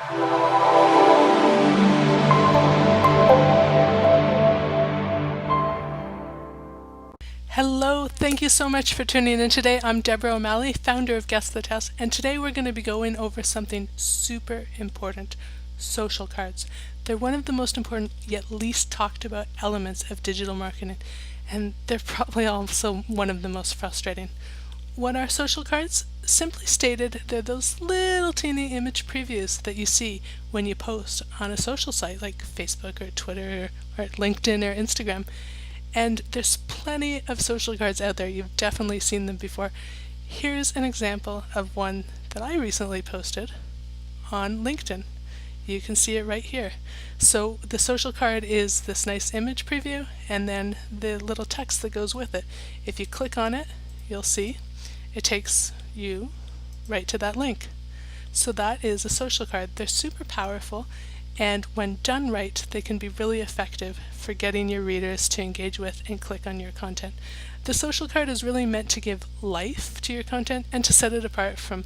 Hello, thank you so much for tuning in today. I'm Deborah O'Malley, founder of Guess the Test, and today we're going to be going over something super important, social cards. They're one of the most important yet least talked about elements of digital marketing, and they're probably also one of the most frustrating. What are social cards? Simply stated, they're those little teeny image previews that you see when you post on a social site like Facebook or Twitter or LinkedIn or Instagram. And there's plenty of social cards out there. You've definitely seen them before. Here's an example of one that I recently posted on LinkedIn. You can see it right here. So the social card is this nice image preview and then the little text that goes with it. If you click on it, you'll see it takes you right to that link. So that is a social card. They're super powerful, and when done right, they can be really effective for getting your readers to engage with and click on your content. The social card is really meant to give life to your content and to set it apart from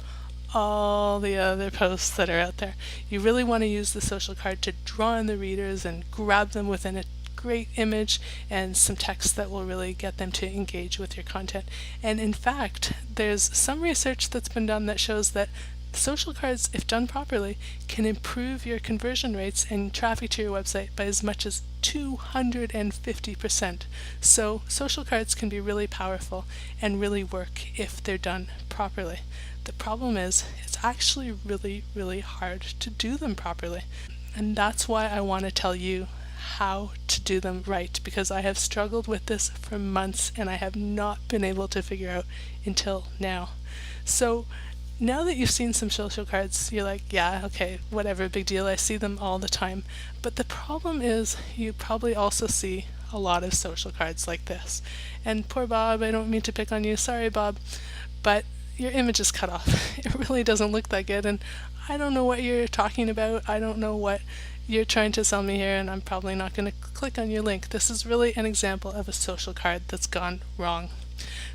all the other posts that are out there. You really want to use the social card to draw in the readers and grab them within a great image and some text that will really get them to engage with your content. And in fact, there's some research that's been done that shows that social cards, if done properly, can improve your conversion rates and traffic to your website by as much as 250%. So social cards can be really powerful and really work if they're done properly. The problem is, it's actually really, really hard to do them properly. And that's why I want to tell you how to do them right, because I have struggled with this for months and I have not been able to figure out until now. So now that you've seen some social cards, you're like, yeah, okay, whatever, big deal, I see them all the time. But the problem is, you probably also see a lot of social cards like this. And poor Bob, I don't mean to pick on you, sorry Bob, but your image is cut off. It really doesn't look that good, and I don't know what you're talking about. I don't know what you're trying to sell me here, and I'm probably not going to click on your link. This is really an example of a social card that's gone wrong.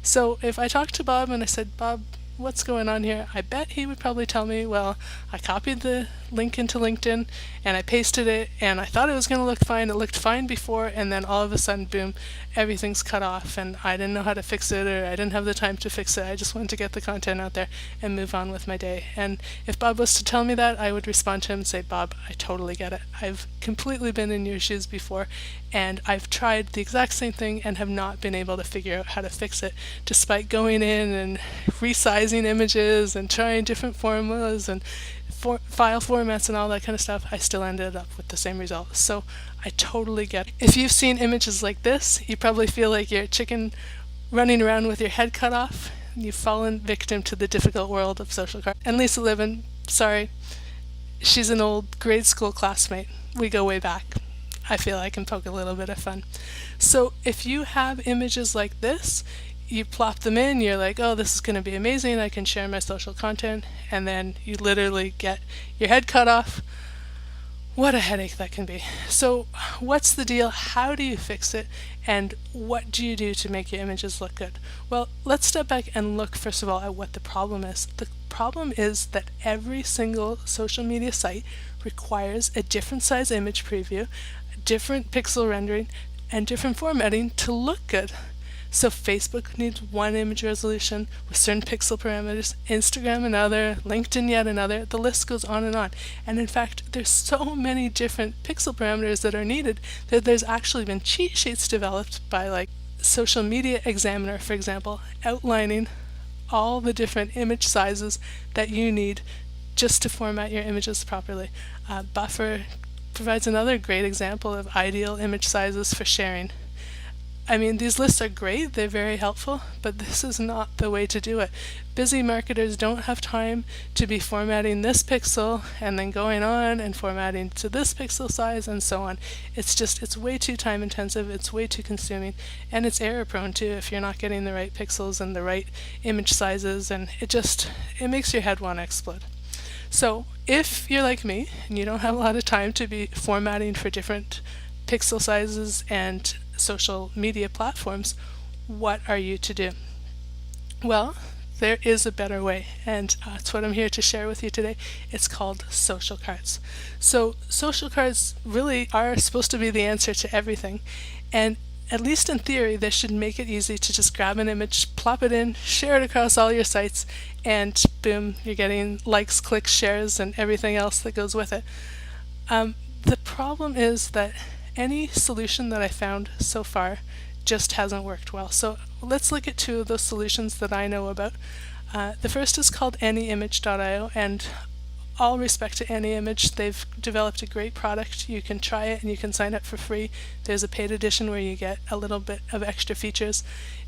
So if I talked to Bob and I said, Bob, what's going on here? I bet he would probably tell me, well, I copied the link into LinkedIn and I pasted it and I thought it was going to look fine. It looked fine before, and then all of a sudden, boom, everything's cut off and I didn't know how to fix it, or I didn't have the time to fix it. I just wanted to get the content out there and move on with my day. And if Bob was to tell me that, I would respond to him and say, Bob, I totally get it. I've completely been in your shoes before, and I've tried the exact same thing and have not been able to figure out how to fix it, despite going in and resizing images and trying different formulas and file formats and all that kind of stuff. I still ended up with the same result. So I totally get it. If you've seen images like this, you probably feel like you're a chicken running around with your head cut off. You've fallen victim to the difficult world of social cards. And Lisa Libin, sorry, she's an old grade school classmate. We go way back. I feel I can poke a little bit of fun. So if you have images like this, you plop them in, you're like, oh, this is going to be amazing, I can share my social content, and then you literally get your head cut off. What a headache that can be. So what's the deal? How do you fix it? And what do you do to make your images look good? Well, let's step back and look first of all at what the problem is. The problem is that every single social media site requires a different size image preview, different pixel rendering, and different formatting to look good. So Facebook needs one image resolution with certain pixel parameters, Instagram another, LinkedIn yet another, the list goes on. And in fact, there's so many different pixel parameters that are needed that there's actually been cheat sheets developed by like Social Media Examiner, for example, outlining all the different image sizes that you need just to format your images properly. Buffer provides another great example of ideal image sizes for sharing. I mean, these lists are great, they're very helpful, but this is not the way to do it. Busy marketers don't have time to be formatting this pixel and then going on and formatting to this pixel size and so on. It's way too time intensive, it's way too consuming, and it's error prone too if you're not getting the right pixels and the right image sizes, and it makes your head want to explode. So if you're like me and you don't have a lot of time to be formatting for different pixel sizes and social media platforms, what are you to do? Well, There is a better way, and that's what I'm here to share with you today. It's called social cards. So social cards really are supposed to be the answer to everything, and at least in theory, this should make it easy to just grab an image, plop it in, share it across all your sites, and boom, you're getting likes, clicks, shares, and everything else that goes with it. The problem is that any solution that I found so far just hasn't worked well. So let's look at two of those solutions that I know about. The first is called AnyImage.io, and all respect to AnyImage, they've developed a great product. You can try it and you can sign up for free. There's a paid edition where you get a little bit of extra features.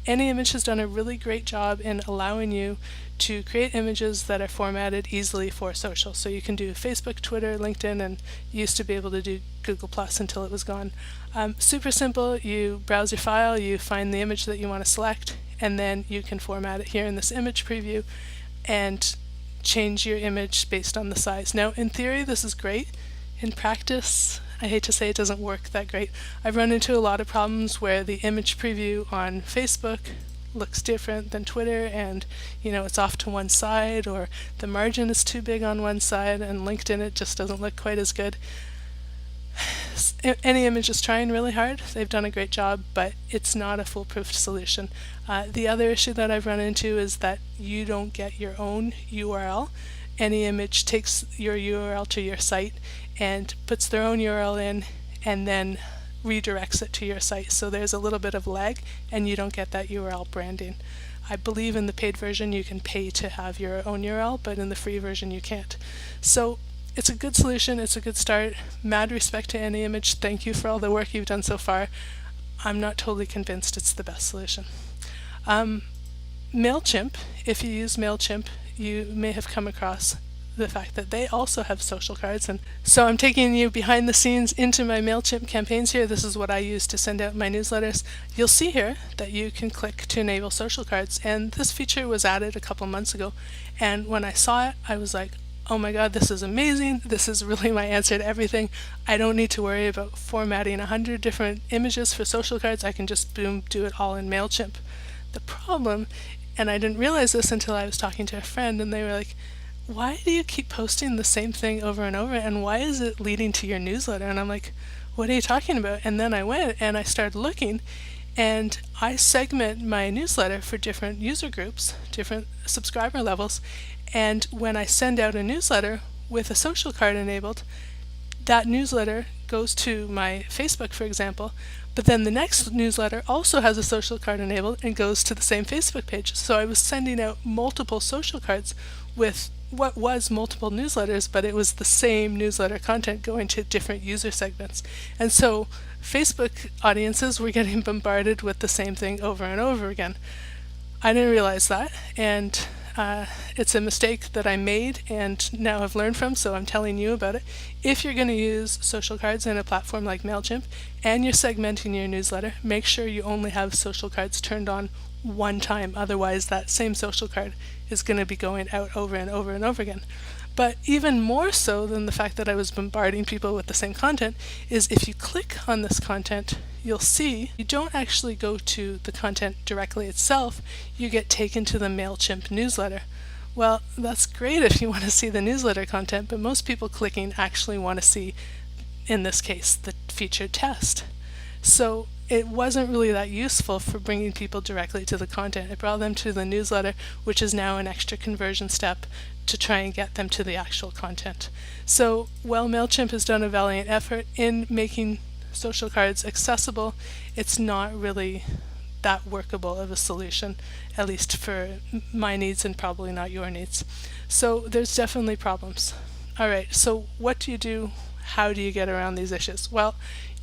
AnyImage has done a really great job in allowing you to create images that are formatted easily for social. So you can do Facebook, Twitter, LinkedIn, and you used to be able to do Google Plus until it was gone. Super simple. You browse your file, you find the image that you want to select, and then you can format it here in this image preview and change your image based on the size. Now, in theory, this is great. In practice, I hate to say it doesn't work that great. I've run into a lot of problems where the image preview on Facebook looks different than Twitter, and it's off to one side, or the margin is too big on one side, and LinkedIn it just doesn't look quite as good. AnyImage is trying really hard. They've done a great job, but it's not a foolproof solution. The other issue that I've run into is that you don't get your own URL. AnyImage takes your URL to your site and puts their own URL in and then redirects it to your site. So there's a little bit of lag and you don't get that URL branding. I believe in the paid version you can pay to have your own URL, but in the free version you can't. So it's a good solution, it's a good start. Mad respect to AnyImage. Thank you for all the work you've done so far. I'm not totally convinced it's the best solution. MailChimp, if you use MailChimp, you may have come across the fact that they also have social cards. And so I'm taking you behind the scenes into my MailChimp campaigns here. This is what I use to send out my newsletters. You'll see here that you can click to enable social cards, and this feature was added a couple months ago. And when I saw it, I was like, oh my god, this is amazing. This is really my answer to everything. I don't need to worry about formatting 100 different images for social cards. I can just boom, do it all in MailChimp. The problem, and I didn't realize this until I was talking to a friend, and they were like, why do you keep posting the same thing over and over, and why is it leading to your newsletter? And I'm like, what are you talking about? And then I went and I started looking, and I segment my newsletter for different user groups, different subscriber levels, and when I send out a newsletter with a social card enabled, that newsletter goes to my Facebook, for example, but then the next newsletter also has a social card enabled and goes to the same Facebook page. So I was sending out multiple social cards with what was multiple newsletters, but it was the same newsletter content going to different user segments. And so Facebook audiences were getting bombarded with the same thing over and over again. I didn't realize that, and it's a mistake that I made and now have learned from, so I'm telling you about it. If you're going to use social cards in a platform like MailChimp and you're segmenting your newsletter, make sure you only have social cards turned on one time. Otherwise, that same social card is going to be going out over and over and over again. But even more so than the fact that I was bombarding people with the same content is if you click on this content, you'll see you don't actually go to the content directly itself, you get taken to the MailChimp newsletter. Well, that's great if you want to see the newsletter content, but most people clicking actually want to see, in this case, the featured test. So it wasn't really that useful for bringing people directly to the content. It brought them to the newsletter, which is now an extra conversion step to try and get them to the actual content. So while MailChimp has done a valiant effort in making social cards accessible, it's not really that workable of a solution, at least for my needs and probably not your needs. So there's definitely problems. Alright, so what do you do? How do you get around these issues? Well,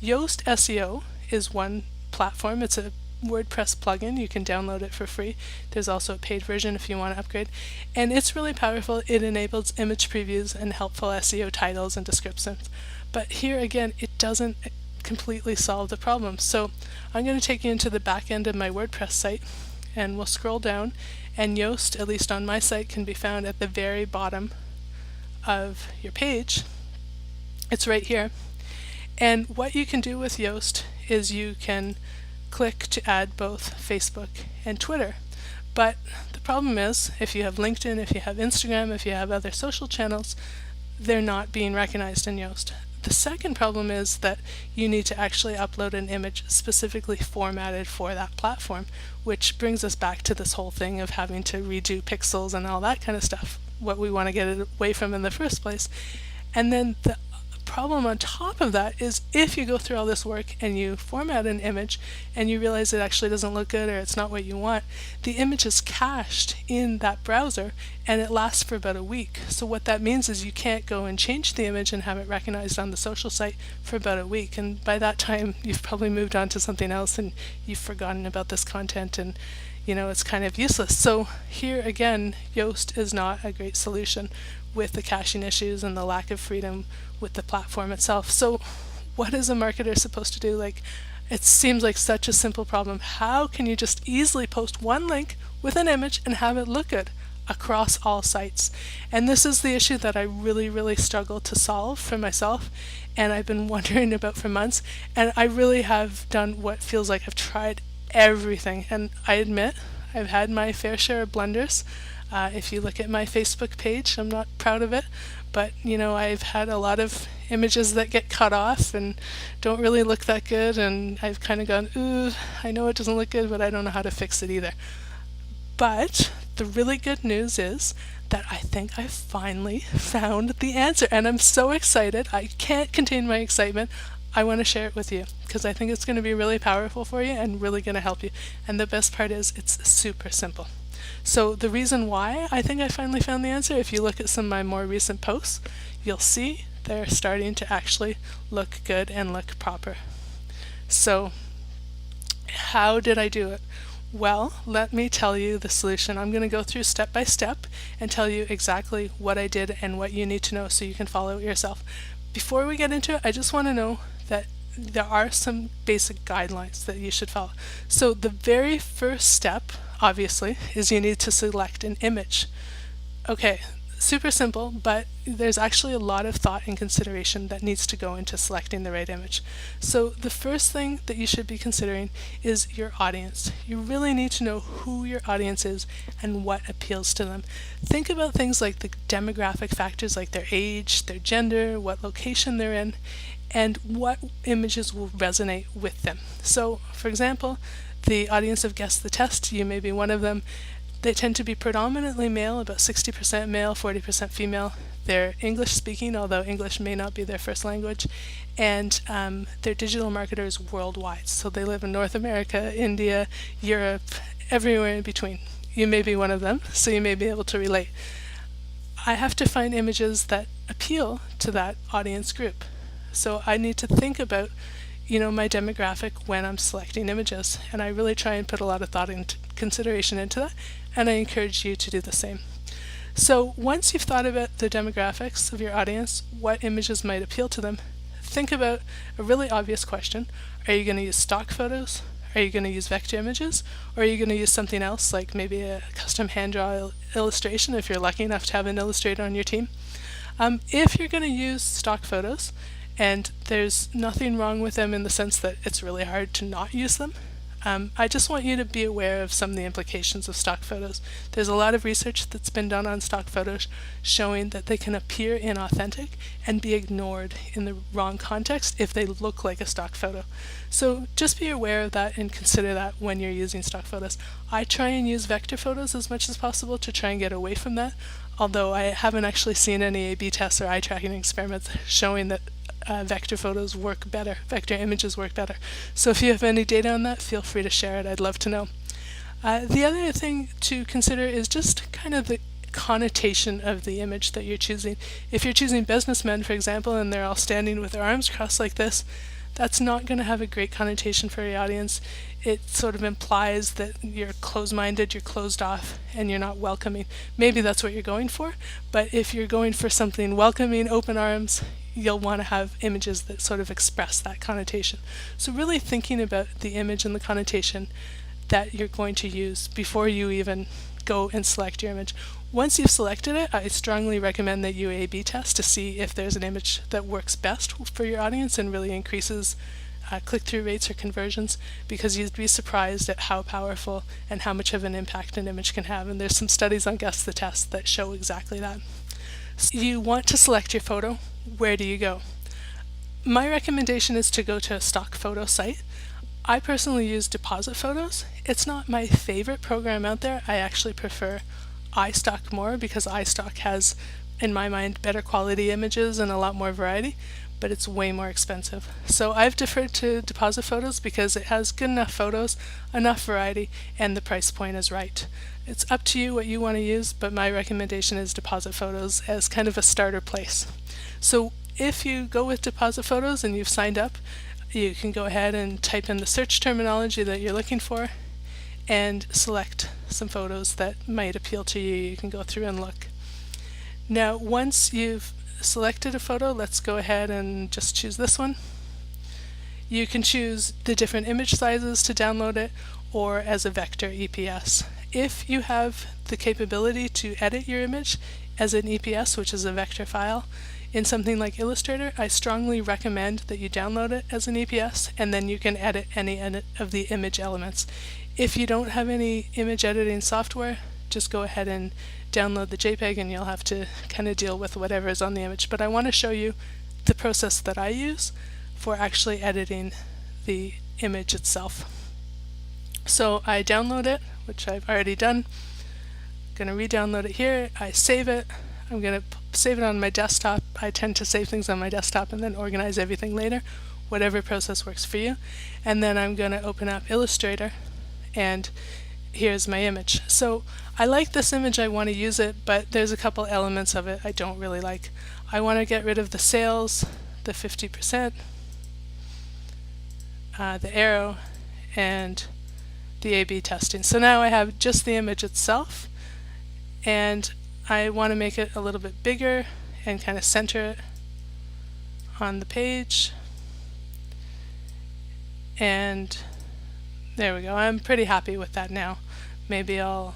Yoast SEO is one platform. It's a WordPress plugin. You can download it for free. There's also a paid version if you want to upgrade. And it's really powerful. It enables image previews and helpful SEO titles and descriptions. But here again, it doesn't completely solve the problem. So I'm going to take you into the back end of my WordPress site, and we'll scroll down, and Yoast, at least on my site, can be found at the very bottom of your page. It's right here. And what you can do with Yoast is you can click to add both Facebook and Twitter. But the problem is, if you have LinkedIn, if you have Instagram, if you have other social channels, they're not being recognized in Yoast. The second problem is that you need to actually upload an image specifically formatted for that platform, which brings us back to this whole thing of having to redo pixels and all that kind of stuff, what we want to get it away from in the first place. And then the problem on top of that is if you go through all this work and you format an image and you realize it actually doesn't look good or it's not what you want, the image is cached in that browser and it lasts for about a week. So what that means is you can't go and change the image and have it recognized on the social site for about a week, and by that time you've probably moved on to something else and you've forgotten about this content, and it's kind of useless. So here again, Yoast is not a great solution with the caching issues and the lack of freedom with the platform itself. So what is a marketer supposed to do? It seems like such a simple problem. How can you just easily post one link with an image and have it look good across all sites? And this is the issue that I really struggle to solve for myself, and I've been wondering about for months, and I really have done what feels like I've tried everything, and I admit I've had my fair share of blunders. If you look at my Facebook page, I'm not proud of it, but I've had a lot of images that get cut off and don't really look that good, and I've kind of gone, ooh, I know it doesn't look good, but I don't know how to fix it either. But the really good news is that I think I finally found the answer, and I'm so excited. I can't contain my excitement. I want to share it with you because I think it's going to be really powerful for you and really going to help you. And the best part is it's super simple. So the reason why I think I finally found the answer, if you look at some of my more recent posts, you'll see they're starting to actually look good and look proper. So how did I do it? Well, let me tell you the solution. I'm going to go through step by step and tell you exactly what I did and what you need to know so you can follow it yourself. Before we get into it, I just want to know that there are some basic guidelines that you should follow. So the very first step, obviously, is you need to select an image. Okay, super simple, but there's actually a lot of thought and consideration that needs to go into selecting the right image. So the first thing that you should be considering is your audience. You really need to know who your audience is and what appeals to them. Think about things like the demographic factors like their age, their gender, what location they're in, and what images will resonate with them. So, for example, the audience of Guess the Test, you may be one of them. They tend to be predominantly male, about 60% male, 40% female. They're English speaking, although English may not be their first language, and they're digital marketers worldwide. So they live in North America, India, Europe, everywhere in between. You may be one of them, so you may be able to relate. I have to find images that appeal to that audience group. So I need to think about my demographic when I'm selecting images, and I really try and put a lot of thought and consideration into that, and I encourage you to do the same. So once you've thought about the demographics of your audience, what images might appeal to them, think about a really obvious question. Are you going to use stock photos? Are you going to use vector images? Or are you going to use something else, like maybe a custom hand-draw illustration if you're lucky enough to have an illustrator on your team? If you're going to use stock photos, and there's nothing wrong with them in the sense that it's really hard to not use them, I just want you to be aware of some of the implications of stock photos. There's a lot of research that's been done on stock photos showing that they can appear inauthentic and be ignored in the wrong context if they look like a stock photo. So just be aware of that and consider that when you're using stock photos. I try and use vector photos as much as possible to try and get away from that, although I haven't actually seen any A/B tests or eye tracking experiments showing that vector photos work better, vector images work better. So if you have any data on that, feel free to share it. I'd love to know. The other thing to consider is just kind of the connotation of the image that you're choosing. If you're choosing businessmen, for example, and they're all standing with their arms crossed like this, that's not going to have a great connotation for your audience. It sort of implies that you're closed-minded, you're closed off, and you're not welcoming. Maybe that's what you're going for, but if you're going for something welcoming, open arms, you'll want to have images that sort of express that connotation. So really thinking about the image and the connotation that you're going to use before you even go and select your image. Once you've selected it, I strongly recommend that you A/B test to see if there's an image that works best for your audience and really increases click-through rates or conversions, because you'd be surprised at how powerful and how much of an impact an image can have. And there's some studies on Guess the Test that show exactly that. So you want to select your photo. Where do you go? My recommendation is to go to a stock photo site. I personally use Deposit Photos. It's not my favorite program out there. I actually prefer iStock more because iStock has, in my mind, better quality images and a lot more variety, but it's way more expensive. So I've deferred to Deposit Photos because it has good enough photos, enough variety, and the price point is right. It's up to you what you want to use, but my recommendation is Deposit Photos as kind of a starter place. So if you go with Deposit Photos and you've signed up, you can go ahead and type in the search terminology that you're looking for and select some photos that might appeal to you. You can go through and look. Now, once you've selected a photo, let's go ahead and just choose this one. You can choose the different image sizes to download it, or as a vector EPS. If you have the capability to edit your image as an EPS, which is a vector file, in something like Illustrator, I strongly recommend that you download it as an EPS, and then you can edit any of the image elements. If you don't have any image editing software, just go ahead and download the JPEG and you'll have to kind of deal with whatever is on the image. But I want to show you the process that I use for actually editing the image itself. So I download it, which I've already done. I'm going to re-download it here. I save it. I'm going to save it on my desktop. I tend to save things on my desktop and then organize everything later, whatever process works for you. And then I'm going to open up Illustrator, and here's my image. So I like this image, I want to use it, but there's a couple elements of it I don't really like. I want to get rid of the sales, the 50%, the arrow, and the A/B testing. So now I have just the image itself, and I want to make it a little bit bigger and kind of center it on the page. And there we go. I'm pretty happy with that now. Maybe I'll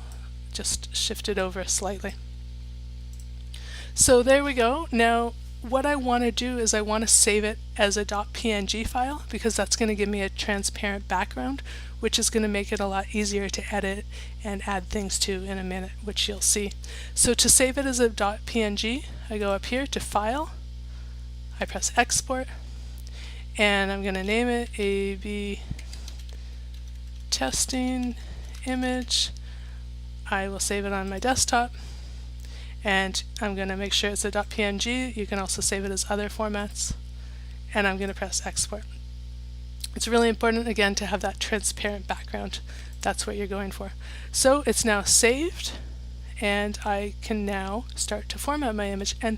just shift it over slightly. So there we go. Now what I want to do is I want to save it as a .png file, because that's going to give me a transparent background, which is going to make it a lot easier to edit and add things to in a minute, which you'll see. So to save it as a .png, I go up here to File, I press Export, and I'm going to name it A/B testing image. I will save it on my desktop, and I'm going to make sure it's a .png. You can also save it as other formats, and I'm going to press Export. It's really important, again, to have that transparent background. That's what you're going for. So it's now saved, and I can now start to format my image. And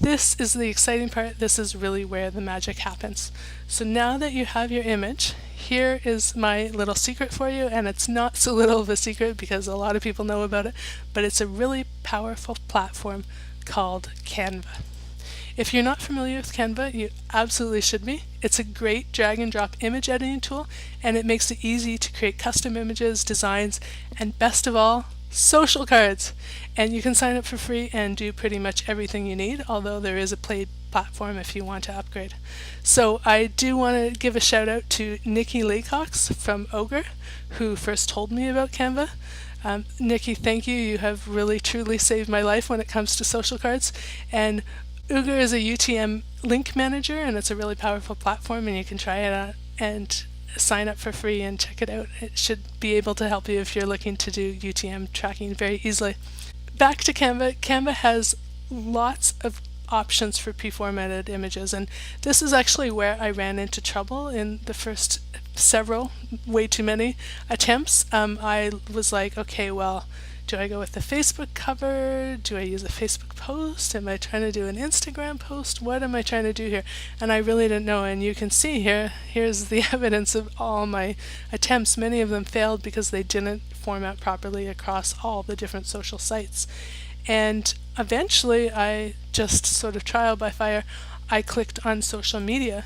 this is the exciting part. This is really where the magic happens. So now that you have your image, here is my little secret for you, and it's not so little of a secret because a lot of people know about it, but it's a really powerful platform called Canva. If you're not familiar with Canva, you absolutely should be. It's a great drag and drop image editing tool, and it makes it easy to create custom images, designs, and best of all, social cards. And you can sign up for free and do pretty much everything you need, although there is a paid platform if you want to upgrade. So I do want to give a shout out to Nikki Laycox from Ogre, who first told me about Canva. Nikki, thank you. You have really truly saved my life when it comes to social cards. And Ogre is a UTM link manager, and it's a really powerful platform, and you can try it out and sign up for free and check it out. It should be able to help you if you're looking to do UTM tracking very easily. Back to Canva. Canva has lots of options for pre-formatted images, and this is actually where I ran into trouble in the first several, way too many attempts. I was like, okay, well, do I go with the Facebook cover? Do I use a Facebook post? Am I trying to do an Instagram post? What am I trying to do here? And I really didn't know. And you can see here's the evidence of all my attempts. Many of them failed because they didn't format properly across all the different social sites. And eventually, I just sort of trial by fire, I clicked on social media,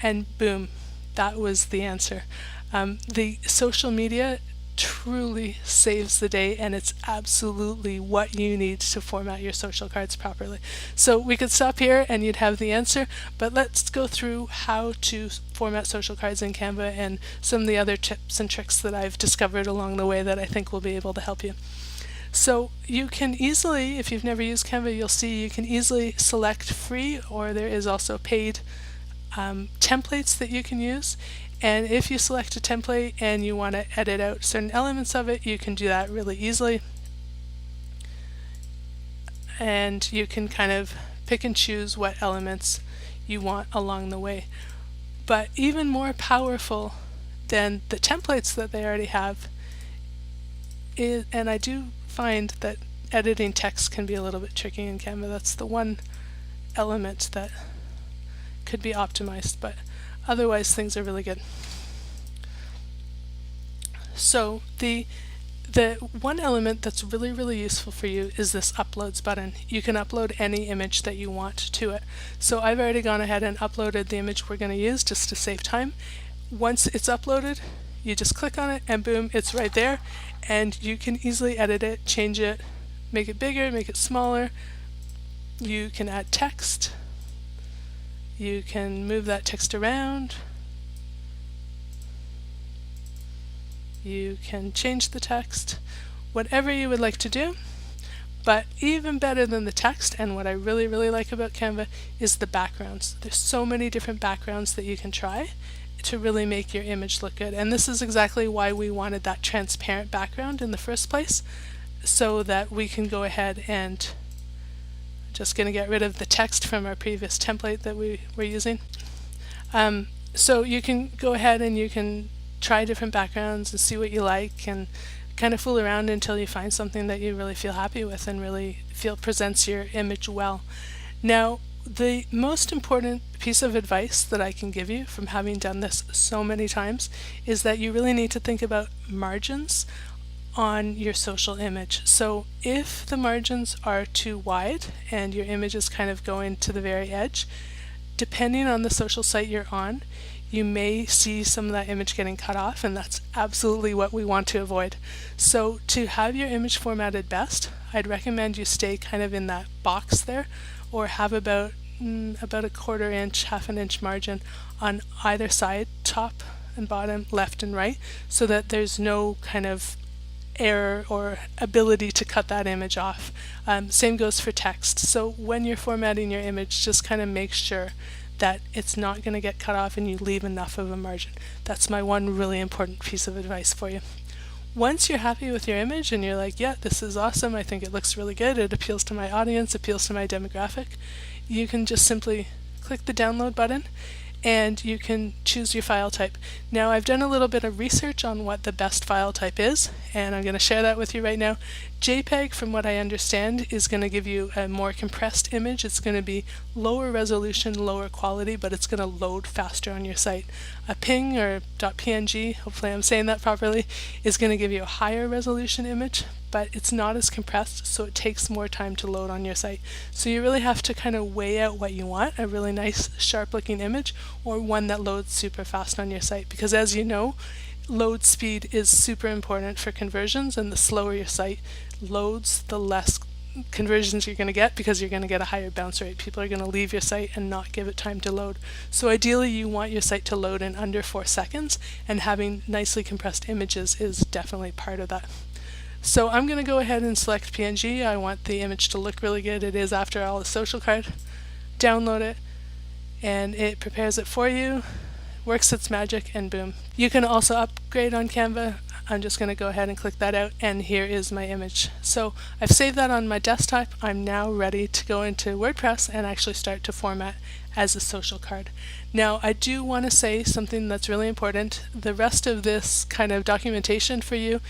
and boom, that was the answer. The social media truly saves the day, and it's absolutely what you need to format your social cards properly. So we could stop here and you'd have the answer, but let's go through how to format social cards in Canva and some of the other tips and tricks that I've discovered along the way that I think will be able to help you. So you can easily, if you've never used Canva, you'll see you can easily select free, or there is also paid templates that you can use. And if you select a template and you want to edit out certain elements of it, you can do that really easily. And you can kind of pick and choose what elements you want along the way. But even more powerful than the templates that they already have is, and I do find that editing text can be a little bit tricky in Canva. That's the one element that could be optimized, but otherwise things are really good. So the one element that's really useful for you is this uploads button. You can upload any image that you want to it. So I've already gone ahead and uploaded the image we're going to use just to save time. Once it's uploaded, you just click on it and boom, it's right there, and you can easily edit it, change it, make it bigger, make it smaller. You can add text. You can move that text around. You can change the text, whatever you would like to do. But even better than the text, and what I really like about Canva, is the backgrounds. There's so many different backgrounds that you can try to really make your image look good. And this is exactly why we wanted that transparent background in the first place, so that we can go ahead and just going to get rid of the text from our previous template that we were using. So you can go ahead and you can try different backgrounds and see what you like and kind of fool around until you find something that you really feel happy with and really feel presents your image well. Now, the most important piece of advice that I can give you from having done this so many times is that you really need to think about margins on your social image. So if the margins are too wide and your image is kind of going to the very edge, depending on the social site you're on, you may see some of that image getting cut off, and that's absolutely what we want to avoid. So to have your image formatted best, I'd recommend you stay kind of in that box there, or have about a quarter inch, half an inch margin on either side, top and bottom, left and right, so that there's no kind of error or ability to cut that image off. Same goes for text. So when you're formatting your image, just kind of make sure that it's not going to get cut off and you leave enough of a margin. That's my one really important piece of advice for you. Once you're happy with your image and you're like, yeah, this is awesome, I think it looks really good, it appeals to my audience, appeals to my demographic, you can just simply click the download button and you can choose your file type. Now, I've done a little bit of research on what the best file type is, and I'm going to share that with you right now. JPEG, from what I understand, is going to give you a more compressed image. It's going to be lower resolution, lower quality, but it's going to load faster on your site. A PNG or .png, hopefully I'm saying that properly, is going to give you a higher resolution image, but it's not as compressed, so it takes more time to load on your site. So you really have to kind of weigh out what you want, a really nice sharp looking image or one that loads super fast on your site, because as you know, load speed is super important for conversions, and the slower your site loads, the less conversions you're going to get, because you're going to get a higher bounce rate. People are going to leave your site and not give it time to load. So ideally you want your site to load in under 4 seconds, and having nicely compressed images is definitely part of that. So I'm going to go ahead and select PNG. I want the image to look really good. It is, after all, a social card. Download it, and it prepares it for you, works its magic, and boom. You can also upgrade on Canva. I'm just going to go ahead and click that out, and here is my image. So I've saved that on my desktop. I'm now ready to go into WordPress and actually start to format as a social card. Now, I do want to say something that's really important. The rest of this kind of documentation for you,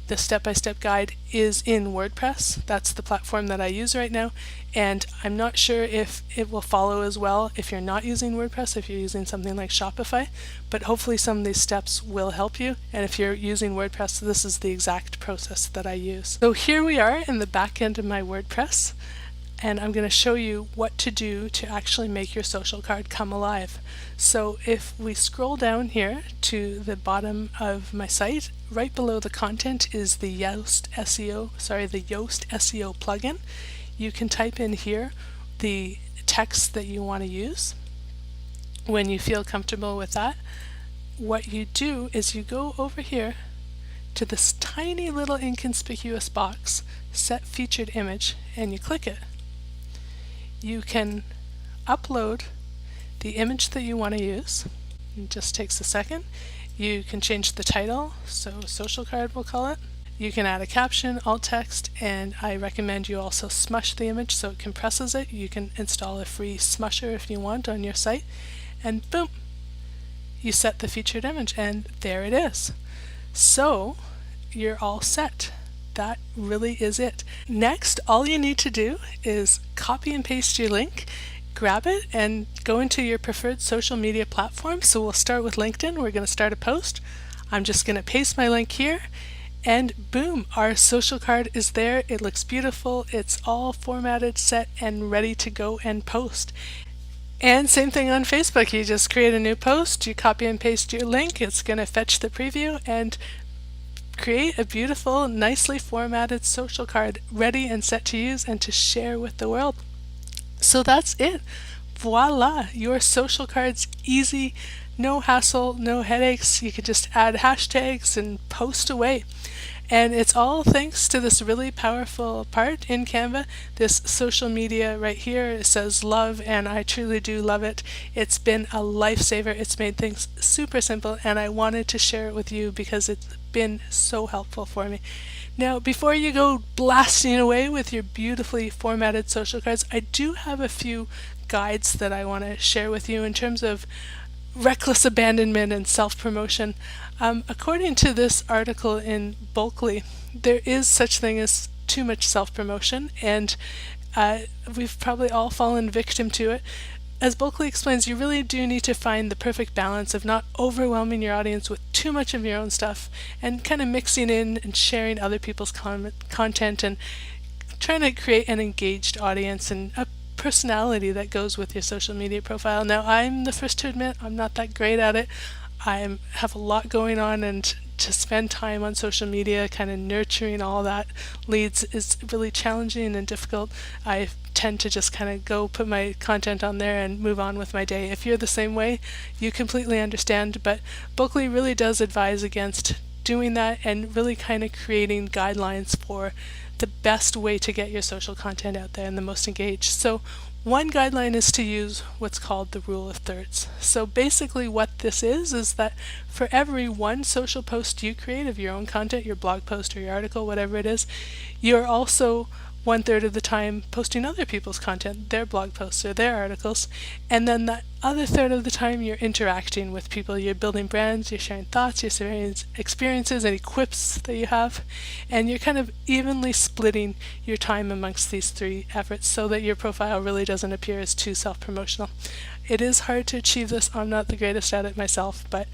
the step-by-step guide, is in WordPress. That's the platform that I use right now, and I'm not sure if it will follow as well if you're not using WordPress, if you're using something like Shopify, but hopefully some of these steps will help you, and if you're using WordPress, this is the exact process that I use. So here we are in the back end of my WordPress. and I'm going to show you what to do to actually make your social card come alive. So if we scroll down here to the bottom of my site, right below the content is the Yoast SEO plugin. You can type in here the text that you want to use. When you feel comfortable with that, what you do is you go over here to this tiny little inconspicuous box, Set Featured Image, and you click it. You can upload the image that you want to use. It just takes a second. You can change the title, so social card we'll call it. You can add a caption, alt text, and I recommend you also smush the image so it compresses it. You can install a free smusher if you want on your site, and boom, you set the featured image, and there it is. So you're all set. That really is it. Next, all you need to do is copy and paste your link, grab it, and go into your preferred social media platform. So we'll start with LinkedIn. We're going to start a post. I'm just going to paste my link here, and boom, our social card is there. It looks beautiful. It's all formatted, set, and ready to go and post. And same thing on Facebook. You just create a new post, you copy and paste your link, it's going to fetch the preview and create a beautiful, nicely formatted social card ready and set to use and to share with the world. So that's it. Voila! Your social card's easy, no hassle, no headaches. You can just add hashtags and post away. And it's all thanks to this really powerful part in Canva, this social media right here. It says love, and I truly do love it. It's been a lifesaver. It's made things super simple, and I wanted to share it with you because it's been so helpful for me. Now, before you go blasting away with your beautifully formatted social cards, I do have a few guides that I want to share with you in terms of reckless abandonment and self-promotion. According to this article in Bulkly, there is such thing as too much self-promotion, and we've probably all fallen victim to it. As Bulkly explains, you really do need to find the perfect balance of not overwhelming your audience with too much of your own stuff and kind of mixing in and sharing other people's content and trying to create an engaged audience and a personality that goes with your social media profile. Now, I'm the first to admit I'm not that great at it. I have a lot going on, and to spend time on social media kind of nurturing all that leads is really challenging and difficult. I tend to just kind of go put my content on there and move on with my day. If you're the same way, you completely understand, but Bulkly really does advise against doing that and really kind of creating guidelines for the best way to get your social content out there and the most engaged. So one guideline is to use what's called the rule of thirds. So basically what this is that for every one social post you create of your own content, your blog post or your article, whatever it is, you're also 1/3 of the time posting other people's content, their blog posts or their articles, and then that other third of the time you're interacting with people. You're building brands, you're sharing thoughts, you're sharing experiences and equips that you have, and you're kind of evenly splitting your time amongst these three efforts so that your profile really doesn't appear as too self-promotional. It is hard to achieve this. I'm not the greatest at it myself, but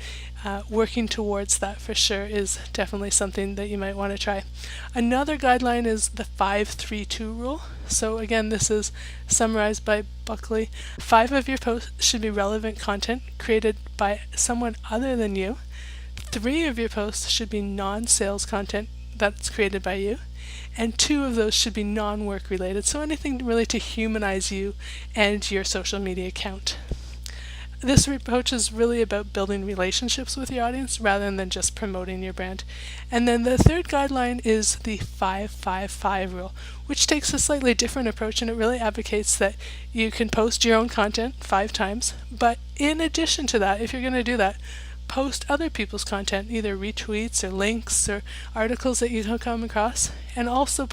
working towards that for sure is definitely something that you might want to try. Another guideline is the 5-3-2 rule. So again, this is summarized by Bulkly. 5 of your posts should be relevant content created by someone other than you. 3 of your posts should be non-sales content that's created by you. And 2 of those should be non-work related, so anything really to humanize you and your social media account. This approach is really about building relationships with your audience rather than just promoting your brand. And then the third guideline is the 5-5-5 rule, which takes a slightly different approach, and it really advocates that you can post your own content 5 times, but in addition to that, if you're going to do that, post other people's content, either retweets or links or articles that you come across, and also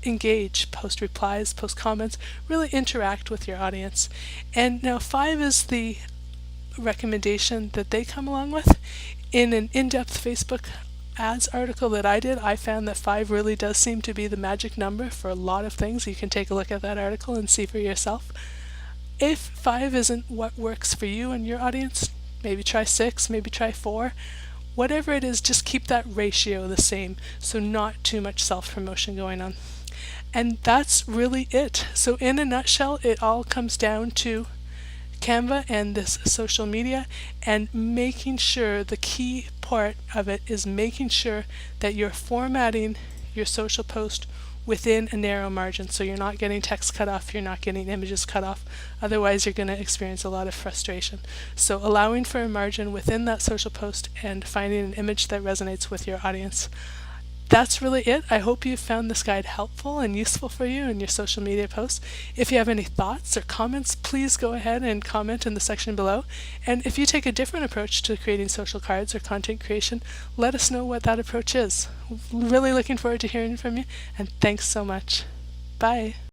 engage, post replies, post comments, really interact with your audience. And now 5 is the recommendation that they come along with. In an in-depth Facebook ads article that I did, I found that 5 really does seem to be the magic number for a lot of things. You can take a look at that article and see for yourself. If 5 isn't what works for you and your audience, maybe try 6, maybe try 4. Whatever it is, just keep that ratio the same, so not too much self-promotion going on. And that's really it. So in a nutshell, it all comes down to Canva and this social media, and making sure, the key part of it is making sure that you're formatting your social post within a narrow margin, so you're not getting text cut off, you're not getting images cut off. Otherwise you're going to experience a lot of frustration. So allowing for a margin within that social post and finding an image that resonates with your audience. That's really it. I hope you found this guide helpful and useful for you in your social media posts. If you have any thoughts or comments, please go ahead and comment in the section below. And if you take a different approach to creating social cards or content creation, let us know what that approach is. Really looking forward to hearing from you, and thanks so much. Bye.